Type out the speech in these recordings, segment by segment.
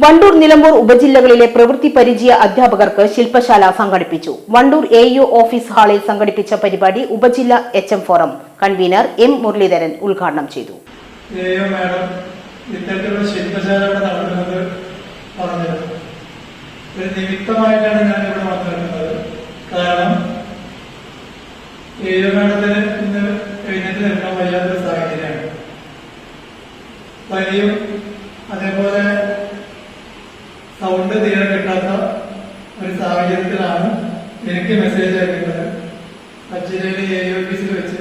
വണ്ടൂർ നിലമ്പൂർ ഉപജില്ലകളിലെ പ്രവൃത്തി പരിചയ അധ്യാപകർക്ക് ശില്പശാല സംഘടിപ്പിച്ചു. വണ്ടൂർ AU ഓഫീസ് ഹാളിൽ സംഘടിപ്പിച്ച പരിപാടി ഉപജില്ല HM forum convener M Muraleedharan ഉദ്ഘാടനം ചെയ്തു. ഒരു നിമിത്തമായിട്ടാണ് ഞാൻ ഇവിടെ വന്നിരുന്നത്. കാരണം മേഡത്തിന് ഇന്ന് എഴുന്നേറ്റ് നിൽക്കാൻ വയ്യാത്തൊരു സാഹചര്യമാണ്. പനിയും അതേപോലെ സൗണ്ട് തീരെ കിട്ടാത്ത ഒരു സാഹചര്യത്തിലാണ് എനിക്ക് മെസ്സേജ് അയക്കുന്നത്. അജിലയിലെ AU ഓഫീസിൽ വെച്ച്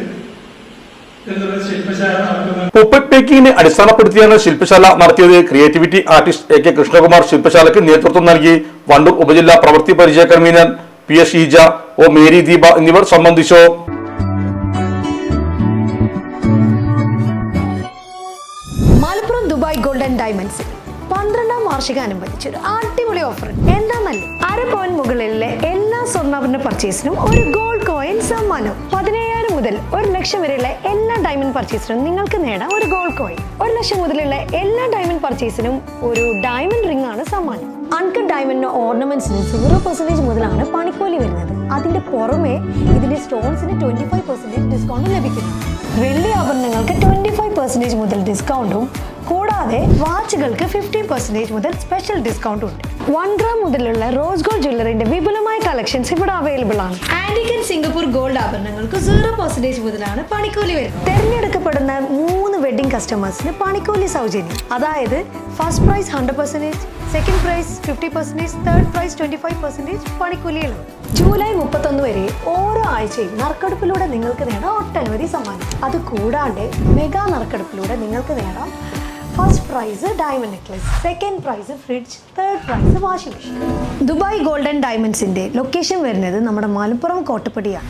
ശില്പശാല നടത്തുന്നത്. പുപ്പറ്റ് മേക്കിങ്ങിനെ അടിസ്ഥാനപ്പെടുത്തിയാണ് ശില്പശാല നടത്തിയത്. ക്രിയേറ്റിവിറ്റി ആർട്ടിസ്റ്റ് AK കൃഷ്ണകുമാർ ശില്പശാലയ്ക്ക് നേതൃത്വം നൽകി. വണ്ടൂർ ഉപജില്ലാ പ്രവൃത്തി പരിചയ convener PS Sheeja, O Mary Deepa എന്നിവർ സംബന്ധിച്ചു. മലപ്പുറം ദുബായ് ഗോൾഡൻ ഡയമണ്ട്സ് 12ാം വാർഷികാനുബന്ധിച്ച് ഒരു അടിപൊളി ഓഫർ. എന്താണെന്നല്ലേ, 1/2 പവൻ മുകളിലെ എല്ലാ സ്വർണ്ണാഭരണ പർച്ചേസിനും ഒരു ഗോൾഡ് കോയിൻ സമ്മാനം. 17,000 മുതൽ 1 ലക്ഷം വരെയുള്ള എല്ലാ ഡയമണ്ട് പർച്ചേസിനും നിങ്ങൾക്ക് നേടാം ഒരു ഗോൾഡ് കോയിൻ. 1 ലക്ഷം മുതലുള്ള എല്ലാ ഡയമണ്ട് പർച്ചേസിനും ഒരു ഡയമണ്ട് റിംഗ് ആണ് സമ്മാനം. അൺകട്ട് ഡയമണ്ടിന് ഓർണമെന്റ്സിന് 0% മുതലാണ് പണിക്കൂലി വരുന്നത്. അതിന്റെ പുറമെ ഇതിന്റെ സ്റ്റോൺസിന് 25% ഡിസ്കൗണ്ട് ലഭിക്കുന്നു. വെള്ളി ആഭരണങ്ങൾക്ക് 25% മുതൽ ഡിസ്കൗണ്ടും കൂടാതെ വാച്ചുകൾക്ക് 50% മുതൽ സ്പെഷ്യൽ ഡിസ്കൗണ്ടും ഉണ്ട്. 1 ഗ്രാം മുതലുള്ള റോസ് ഗോൾഡ് ജ്വല്ലറിന്റെ വിപുലമായ കളക്ഷൻസ് ഇവിടെ അവൈലബിൾ ആണ്. ആന്റിക് ആൻഡ് സിംഗപ്പൂർ ഗോൾഡ് ആഭരണങ്ങൾക്ക് 0% മുതലാണ് പണിക്കൂലി വരുന്നത്. തെരഞ്ഞെടുക്കപ്പെടുന്ന 3 വെഡിംഗ് കസ്റ്റമേഴ്സിന് പണിക്കൂലി സൗജന്യം. അതായത് first prize 100%, second prize 50%, third prize 25% പണിക്കൂലിയിലാണ്. ജൂലൈ 31 വരെ ഓരോ ആഴ്ചയും നറുക്കെടുപ്പിലൂടെ നിങ്ങൾക്ക് നേടാം ഒട്ടനവധി സമ്മാനം. അത് കൂടാണ്ട് മെഗാ നറുക്കെടുപ്പിലൂടെ നിങ്ങൾക്ക് നേടാം first prize diamond necklace, second prize fridge, third prize washing machine. Dubai Golden ഡയമണ്ട്സിന്റെ ലൊക്കേഷൻ വരുന്നത് നമ്മുടെ മലപ്പുറം കോട്ടപ്പടിയാണ്.